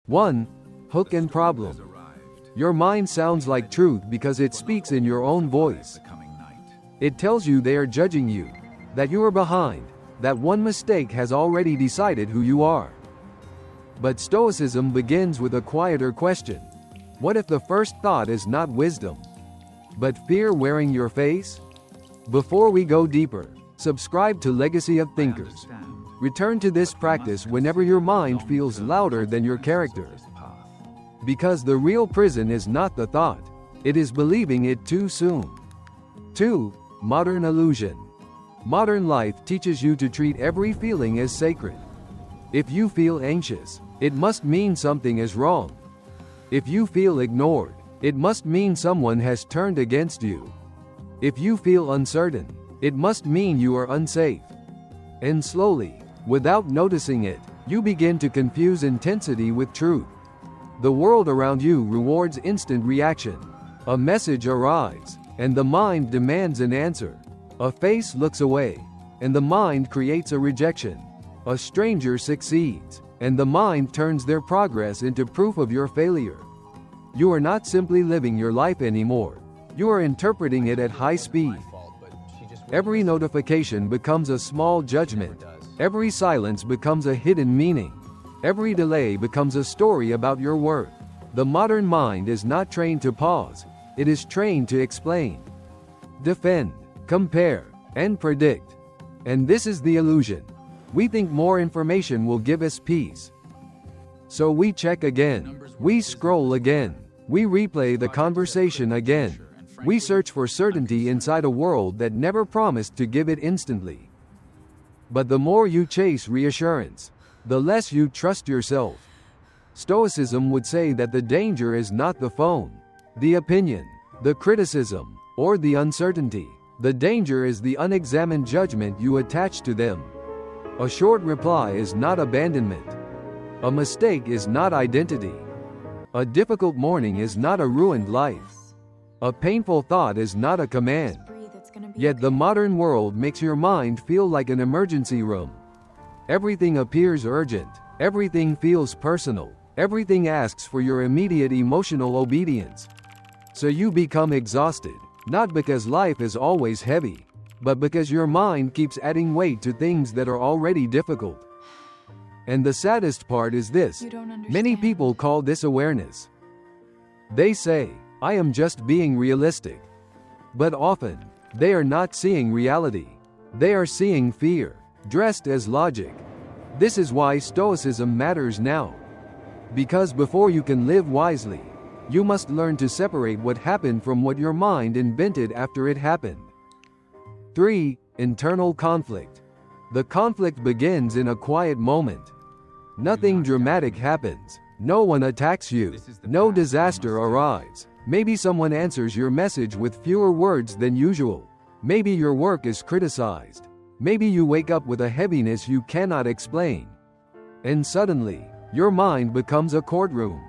1. Hook and problem. Your mind sounds like truth because it speaks in your own voice. It tells you they are judging you, that you are behind, that one mistake has already decided who you are. But Stoicism begins with a quieter question. What if the first thought is not wisdom, but fear wearing your face? Before we go deeper, subscribe to Legacy of Thinkers. Return to this practice whenever your mind feels louder than your character. Because the real prison is not the thought, it is believing it too soon. 2. Modern illusion. Modern life teaches you to treat every feeling as sacred. If you feel anxious, it must mean something is wrong. If you feel ignored, it must mean someone has turned against you. If you feel uncertain, it must mean you are unsafe. And slowly, without noticing it, you begin to confuse intensity with truth. The world around you rewards instant reaction. A message arrives, and the mind demands an answer. A face looks away, and the mind creates a rejection. A stranger succeeds, and the mind turns their progress into proof of your failure. You are not simply living your life anymore. You are interpreting it at high speed. Every notification becomes a small judgment. Every silence becomes a hidden meaning. Every delay becomes a story about your worth. The modern mind is not trained to pause. It is trained to explain, defend, compare, and predict. And this is the illusion. We think more information will give us peace. So we check again. We scroll again. We replay the conversation again. We search for certainty inside a world that never promised to give it instantly. But the more you chase reassurance, the less you trust yourself. Stoicism would say that the danger is not the phone, the opinion, the criticism, or the uncertainty. The danger is the unexamined judgment you attach to them. A short reply is not abandonment. A mistake is not identity. A difficult morning is not a ruined life. A painful thought is not a command. Yet the modern world makes your mind feel like an emergency room. Everything appears urgent. Everything feels personal. Everything asks for your immediate emotional obedience. So you become exhausted, not because life is always heavy, but because your mind keeps adding weight to things that are already difficult. And the saddest part is this: many people call this awareness. They say, I am just being realistic. But often, they are not seeing reality. They are seeing fear, dressed as logic. This is why Stoicism matters now. Because before you can live wisely, you must learn to separate what happened from what your mind invented after it happened. 3. Internal conflict. The conflict begins in a quiet moment. Nothing dramatic happens. No one attacks you. No disaster arrives. Maybe someone answers your message with fewer words than usual. Maybe your work is criticized. Maybe you wake up with a heaviness you cannot explain. And suddenly, your mind becomes a courtroom.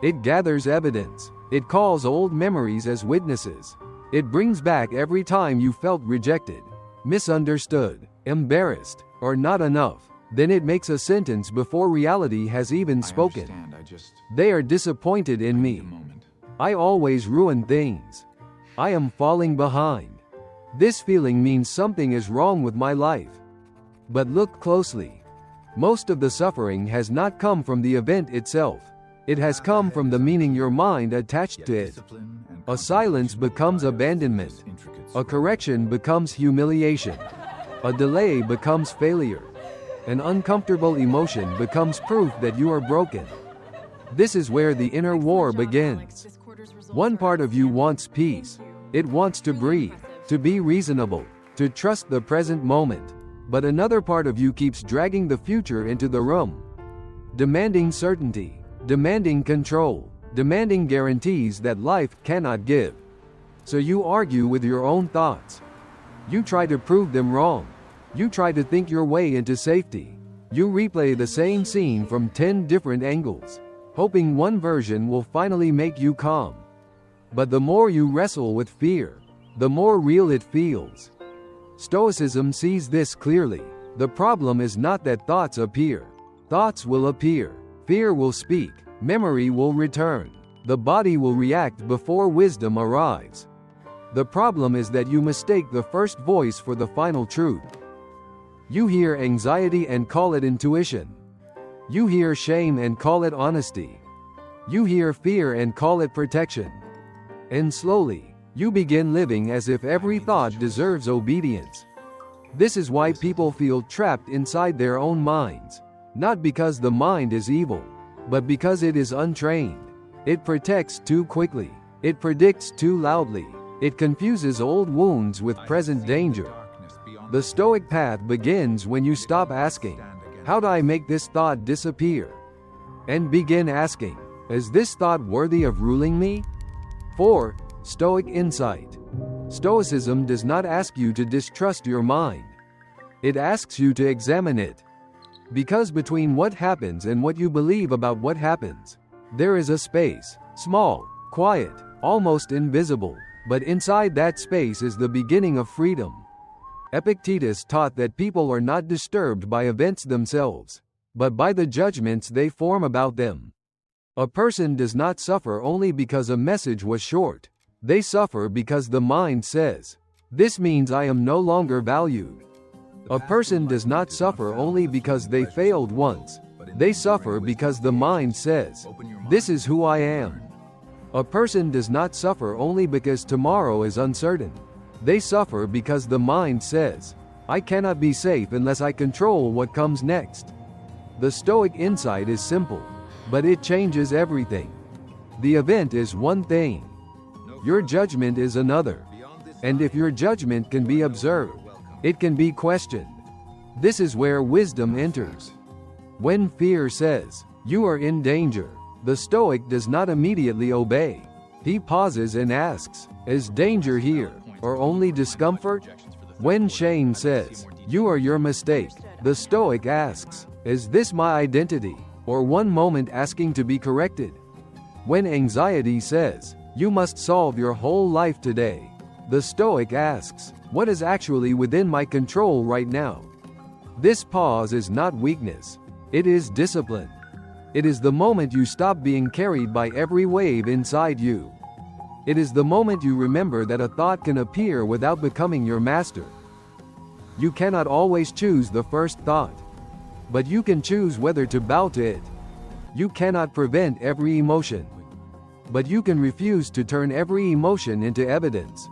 It gathers evidence. It calls old memories as witnesses. It brings back every time you felt rejected, misunderstood, embarrassed, or not enough. Then it makes a sentence before reality has even spoken. They are disappointed in me. I always ruin things. I am falling behind. This feeling means something is wrong with my life. But look closely. Most of the suffering has not come from the event itself. It has come from the meaning your mind attached to it. A silence becomes abandonment. A correction becomes humiliation. A delay becomes failure. An uncomfortable emotion becomes proof that you are broken. This is where the inner war begins. One part of you wants peace. It wants to breathe, to be reasonable, to trust the present moment. But another part of you keeps dragging the future into the room, demanding certainty, demanding control, demanding guarantees that life cannot give. So you argue with your own thoughts. You try to prove them wrong. You try to think your way into safety. You replay the same scene from 10 different angles, hoping one version will finally make you calm. But the more you wrestle with fear, the more real it feels. Stoicism sees this clearly. The problem is not that thoughts appear. Thoughts will appear. Fear will speak, memory will return, the body will react before wisdom arrives. The problem is that you mistake the first voice for the final truth. You hear anxiety and call it intuition. You hear shame and call it honesty. You hear fear and call it protection. And slowly, you begin living as if every thought deserves obedience. This is why people feel trapped inside their own minds. Not because the mind is evil, but because it is untrained. It protects too quickly. It predicts too loudly. It confuses old wounds with present danger. The Stoic path begins when you stop asking, "How do I make this thought disappear?" and begin asking, "Is this thought worthy of ruling me?" 4. Stoic insight. Stoicism does not ask you to distrust your mind. It asks you to examine it. Because between what happens and what you believe about what happens, there is a space, small, quiet, almost invisible, but inside that space is the beginning of freedom. Epictetus taught that people are not disturbed by events themselves, but by the judgments they form about them. A person does not suffer only because a message was short. They suffer because the mind says, "This means I am no longer valued." A person does not suffer only because they failed once. They suffer because the mind says, "This is who I am." A person does not suffer only because tomorrow is uncertain. They suffer because the mind says, "I cannot be safe unless I control what comes next." The Stoic insight is simple, but it changes everything. The event is one thing. Your judgment is another. And if your judgment can be observed, it can be questioned. This is where wisdom enters. When fear says, "You are in danger," the Stoic does not immediately obey. He pauses and asks, "Is danger here, or only discomfort?" When shame says, "You are your mistake," the Stoic asks, "Is this my identity, or one moment asking to be corrected?" When anxiety says, "You must solve your whole life today," the Stoic asks, "What is actually within my control right now?" This pause is not weakness. It is discipline. It is the moment you stop being carried by every wave inside you. It is the moment you remember that a thought can appear without becoming your master. You cannot always choose the first thought, but you can choose whether to bow to it. You cannot prevent every emotion, but you can refuse to turn every emotion into evidence.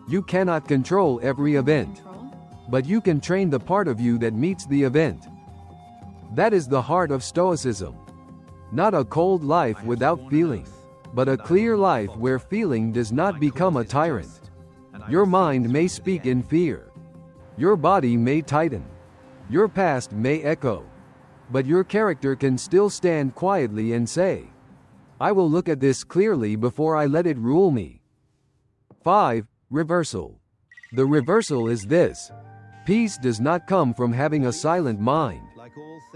You cannot control every event, but you can train the part of you that meets the event. That is the heart of Stoicism. Not a cold life without feeling, but a clear life where feeling does not become a tyrant. Your mind may speak in fear. Your body may tighten. Your past may echo. But your character can still stand quietly and say, "I will look at this clearly before I let it rule me." 5. Reversal. The reversal is this. Peace does not come from having a silent mind.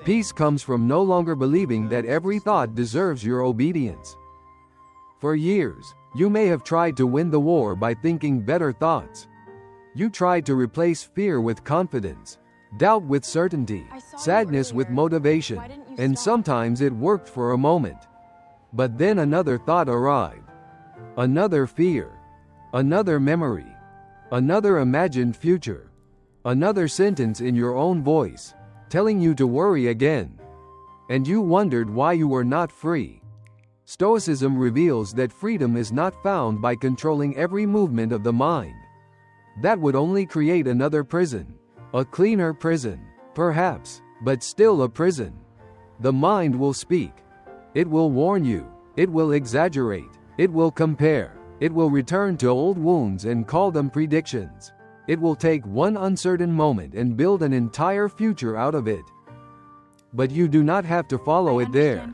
Peace comes from no longer believing that every thought deserves your obedience. For years, you may have tried to win the war by thinking better thoughts. You tried to replace fear with confidence, doubt with certainty, sadness with motivation, and sometimes it worked for a moment. But then another thought arrived. Another fear. Another memory. Another imagined future. Another sentence in your own voice, telling you to worry again. And you wondered why you were not free. Stoicism reveals that freedom is not found by controlling every movement of the mind. That would only create another prison. A cleaner prison, perhaps, but still a prison. The mind will speak. It will warn you. It will exaggerate. It will compare. It will return to old wounds and call them predictions. It will take one uncertain moment and build an entire future out of it. But you do not have to follow it there.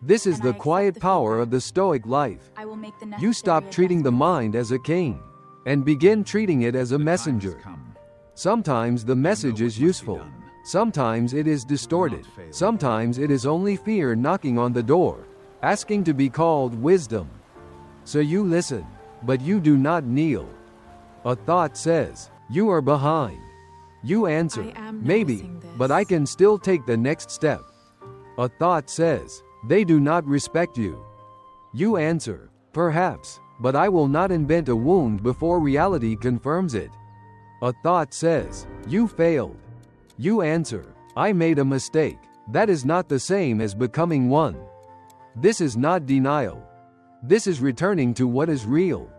This is the quiet power of the Stoic life. You stop treating the mind as a king and begin treating it as a messenger. Sometimes the message is useful. Sometimes it is distorted. Sometimes it is only fear knocking on the door, asking to be called wisdom. So you listen, but you do not kneel. A thought says, "You are behind." You answer, "Maybe, but I can still take the next step." A thought says, "They do not respect you." You answer, "Perhaps, but I will not invent a wound before reality confirms it." A thought says, "You failed." You answer, "I made a mistake." That is not the same as becoming one. This is not denial. This is returning to what is real.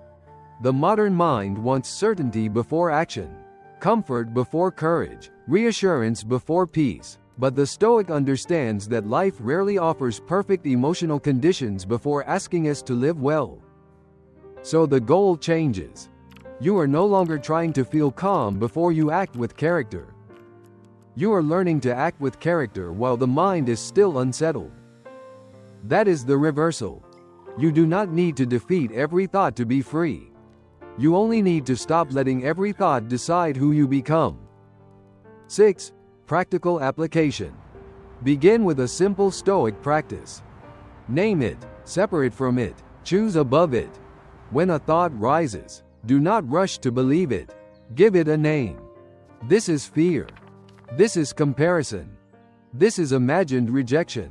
The modern mind wants certainty before action, comfort before courage, reassurance before peace. But the Stoic understands that life rarely offers perfect emotional conditions before asking us to live well. So the goal changes. You are no longer trying to feel calm before you act with character. You are learning to act with character while the mind is still unsettled. That is the reversal. You do not need to defeat every thought to be free. You only need to stop letting every thought decide who you become. 6. Practical application. Begin with a simple Stoic practice. Name it, separate from it, choose above it. When a thought rises, do not rush to believe it. Give it a name. This is fear. This is comparison. This is imagined rejection.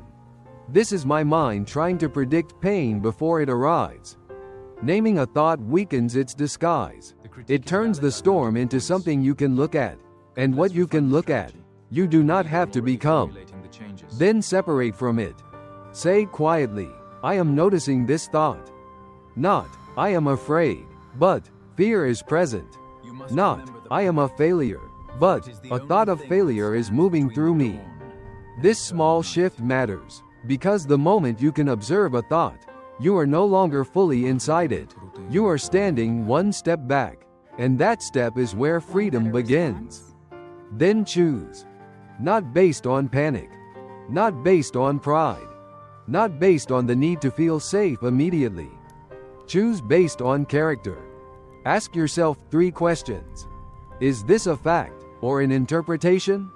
This is my mind trying to predict pain before it arrives. Naming a thought weakens its disguise. It turns the storm into something you can look at. And what you can look at, you do not have to become. Then separate from it. Say quietly, "I am noticing this thought." Not, "I am afraid," but, "Fear is present." Not, "I am a failure," but, "A thought of failure is moving through me." This small shift matters, because the moment you can observe a thought, you are no longer fully inside it. You are standing one step back, and that step is where freedom begins. Then choose. Not based on panic. Not based on pride. Not based on the need to feel safe immediately. Choose based on character. Ask yourself 3 questions. Is this a fact, or an interpretation?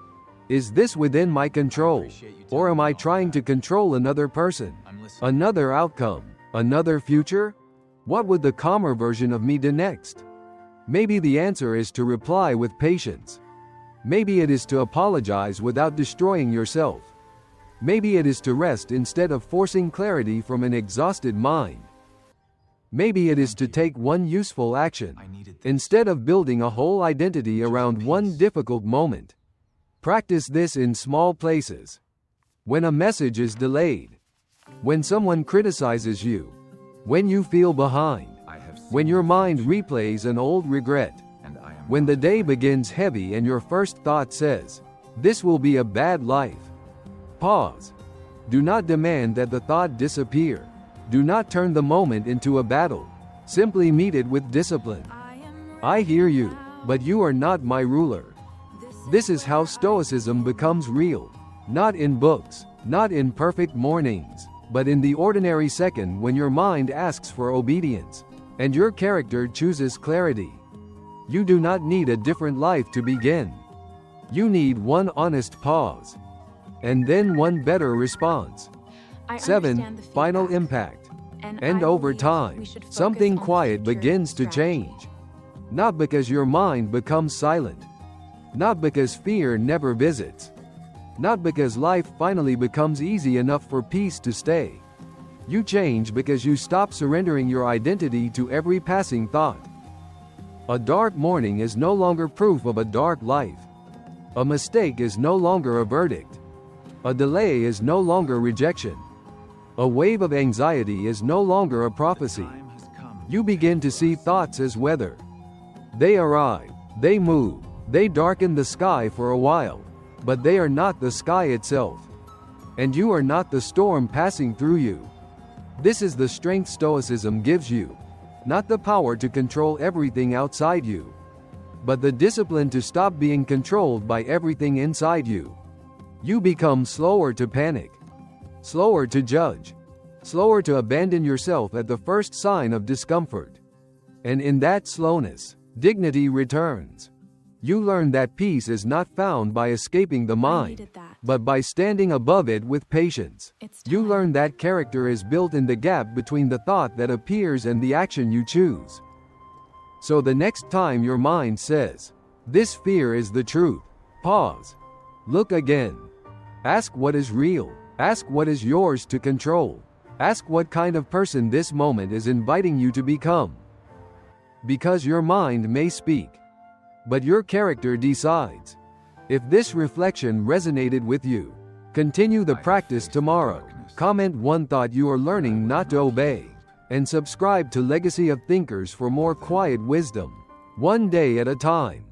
Is this within my control, or am I trying to control another person, another outcome, another future? What would the calmer version of me do next? Maybe the answer is to reply with patience. Maybe it is to apologize without destroying yourself. Maybe it is to rest instead of forcing clarity from an exhausted mind. Maybe it is to take one useful action, instead of building a whole identity around one difficult moment. Practice this in small places. When a message is delayed. When someone criticizes you. When you feel behind. When your mind replays an old regret. When the day begins heavy and your first thought says, "This will be a bad life." Pause. Do not demand that the thought disappear. Do not turn the moment into a battle. Simply meet it with discipline. I hear you, but you are not my ruler. This is how Stoicism becomes real. Not in books, not in perfect mornings, but in the ordinary second when your mind asks for obedience, and your character chooses clarity. You do not need a different life to begin. You need one honest pause. And then one better response. 7. Final impact. And over time, something quiet begins to change. Not because your mind becomes silent. Not because fear never visits. Not because life finally becomes easy enough for peace to stay. You change because you stop surrendering your identity to every passing thought. A dark morning is no longer proof of a dark life. A mistake is no longer a verdict. A delay is no longer rejection. A wave of anxiety is no longer a prophecy. You begin to see thoughts as weather. They arrive, they move, they darken the sky for a while, but they are not the sky itself. And you are not the storm passing through you. This is the strength Stoicism gives you. Not the power to control everything outside you, but the discipline to stop being controlled by everything inside you. You become slower to panic, slower to judge, slower to abandon yourself at the first sign of discomfort. And in that slowness, dignity returns. You learn that peace is not found by escaping the mind, but by standing above it with patience. You learn that character is built in the gap between the thought that appears and the action you choose. So the next time your mind says, "This fear is the truth," pause. Look again. Ask what is real. Ask what is yours to control. Ask what kind of person this moment is inviting you to become. Because your mind may speak, but your character decides. If this reflection resonated with you, continue the practice tomorrow. Comment one thought you are learning not to obey, and subscribe to Legacy of Thinkers for more quiet wisdom, one day at a time.